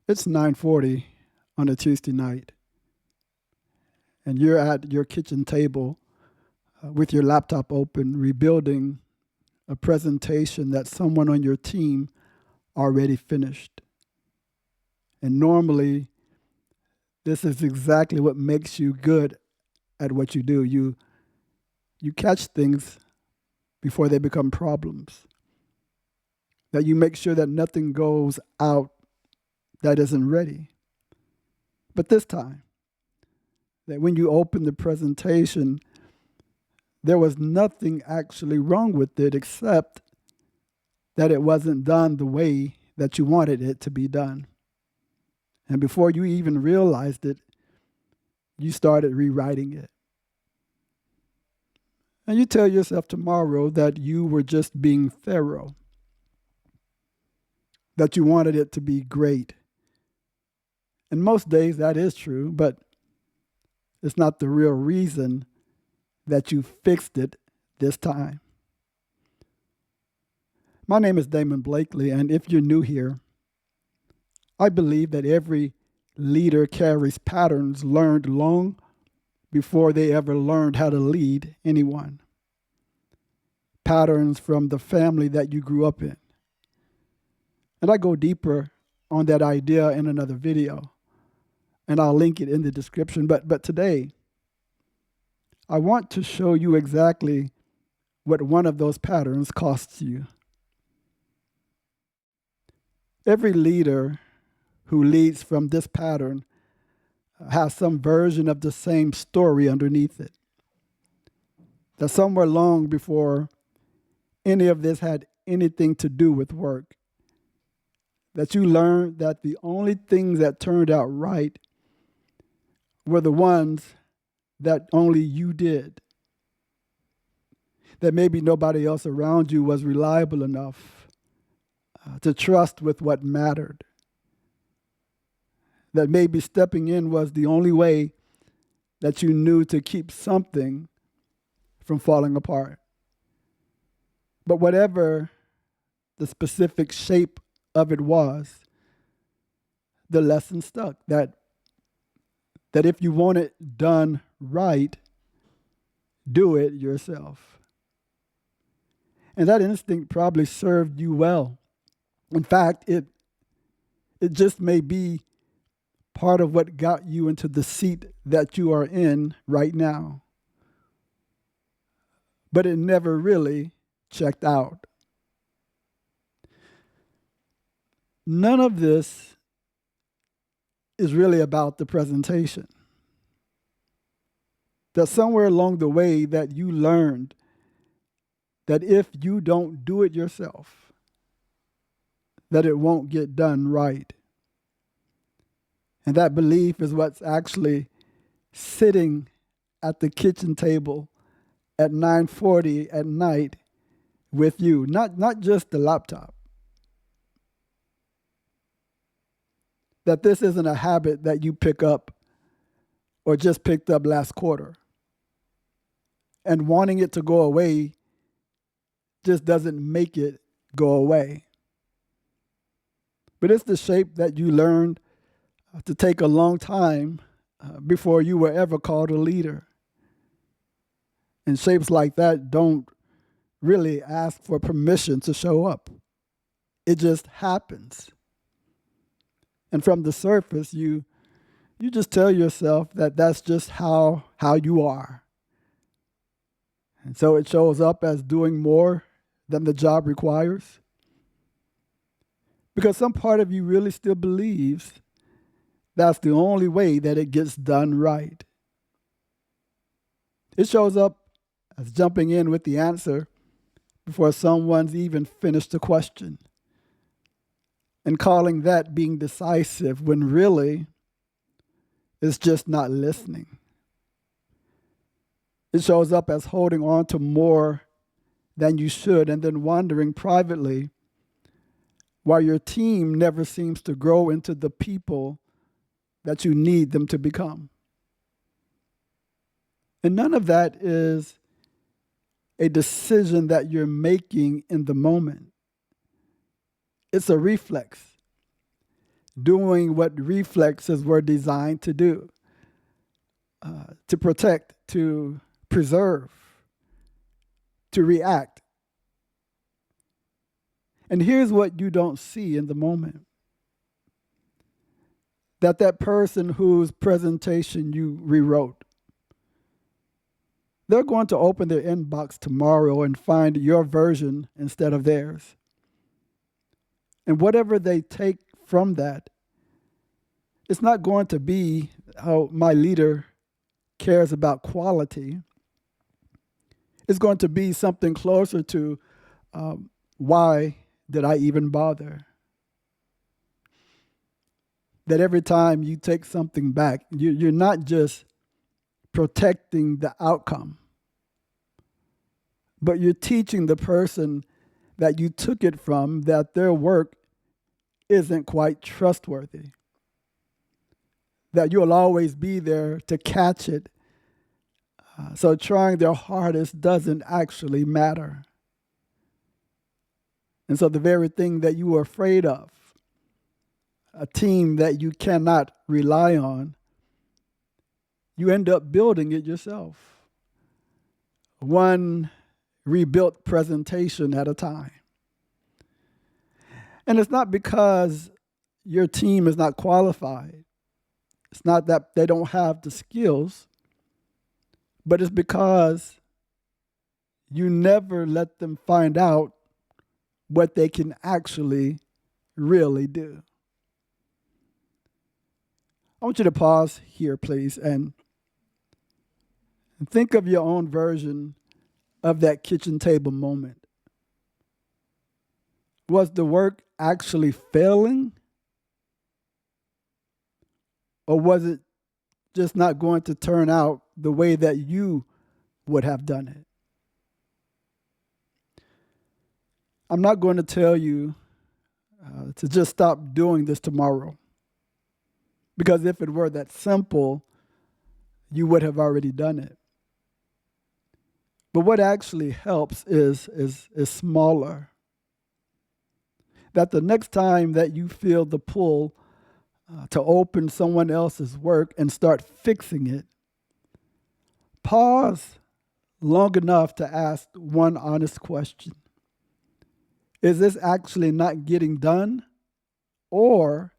It's 9:40 on a Tuesday night, and you're at your kitchen table with your laptop open, rebuilding a presentation that someone on your team already finished. And normally, this is exactly what makes you good at what you do. You catch things before they become problems. That you make sure that nothing goes out that isn't ready. But this time, that when you open the presentation, there was nothing actually wrong with it except that it wasn't done the way that you wanted it to be done. And before you even realized it, you started rewriting it. And you tell yourself tomorrow that you were just being thorough, that you wanted it to be great. And most days that is true, but it's not the real reason that you fixed it this time. My name is Damon Blakeley, and if you're new here, I believe that every leader carries patterns learned long before they ever learned how to lead anyone. Patterns from the family that you grew up in. And I go deeper on that idea in another video, and I'll link it in the description. But today, I want to show you exactly what one of those patterns costs you. Every leader who leads from this pattern has some version of the same story underneath it. That somewhere long before any of this had anything to do with work, that you learned that the only things that turned out right were the ones that only you did. That maybe nobody else around you was reliable enough to trust with what mattered. That maybe stepping in was the only way that you knew to keep something from falling apart. But whatever the specific shape of it was, the lesson stuck. That if you want it done right, do it yourself. And that instinct probably served you well. In fact, it just may be part of what got you into the seat that you are in right now. But it never really checked out. None of this is really about the presentation. That somewhere along the way that you learned that if you don't do it yourself, that it won't get done right. And that belief is what's actually sitting at the kitchen table at 9:40 at night with you, not just the laptop. That this isn't a habit that you pick up or just picked up last quarter. And wanting it to go away just doesn't make it go away. But it's the shape that you learned to take a long time before you were ever called a leader. And shapes like that don't really ask for permission to show up. It just happens. And from the surface, you just tell yourself that that's just how you are. And so it shows up as doing more than the job requires. Because some part of you really still believes that's the only way that it gets done right. It shows up as jumping in with the answer before someone's even finished the question. And calling that being decisive when really it's just not listening. It shows up as holding on to more than you should and then wondering privately why your team never seems to grow into the people that you need them to become. And none of that is a decision that you're making in the moment. It's a reflex. doing what reflexes were designed to do, to protect, to preserve, to react. And here's what you don't see in the moment. That person whose presentation you rewrote, they're going to open their inbox tomorrow and find your version instead of theirs. And whatever they take from that, it's not going to be how my leader cares about quality. It's going to be something closer to why did I even bother? That every time you take something back, you're not just protecting the outcome, but you're teaching the person that you took it from that their work isn't quite trustworthy, that you'll always be there to catch it. So trying their hardest doesn't actually matter. And so the very thing that you were afraid of, a team that you cannot rely on, you end up building it yourself, one rebuilt presentation at a time. And it's not because your team is not qualified. It's not that they don't have the skills, but it's because you never let them find out what they can actually really do. I want you to pause here, please, and think of your own version of that kitchen table moment. Was the work actually failing? Or was it just not going to turn out the way that you would have done it? I'm not going to tell you to just stop doing this tomorrow, because if it were that simple, you would have already done it. But what actually helps is smaller. That the next time that you feel the pull to open someone else's work and start fixing it, pause long enough to ask one honest question. Is this actually not getting done? Or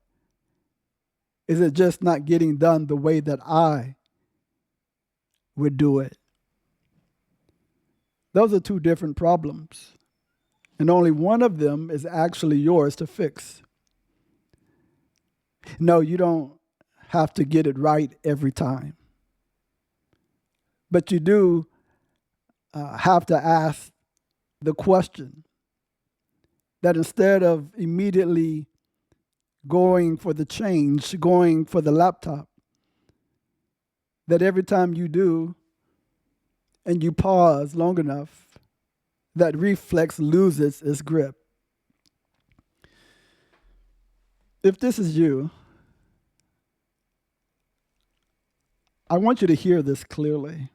is it just not getting done the way that I would do it? Those are two different problems. And only one of them is actually yours to fix. No, you don't have to get it right every time. But you do have to ask the question that instead of immediately going for the change, going for the laptop, that every time you do and you pause long enough, that reflex loses its grip. If this is you, I want you to hear this clearly.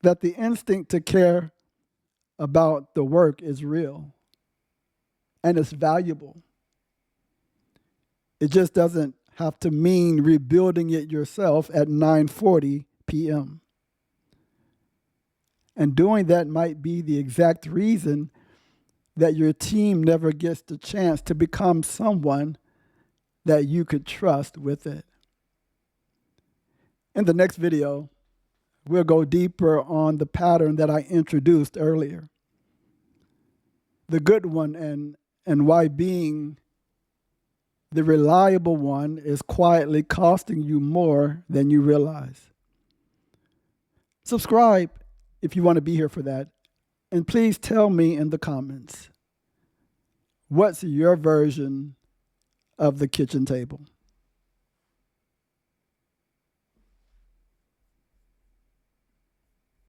That the instinct to care about the work is real and it's valuable. It just doesn't have to mean rebuilding it yourself at 9:40 p.m. And doing that might be the exact reason that your team never gets the chance to become someone that you could trust with it. In the next video, we'll go deeper on the pattern that I introduced earlier. The good one and why being the reliable one is quietly costing you more than you realize. Subscribe if you want to be here for that. And please tell me in the comments, what's your version of the kitchen table?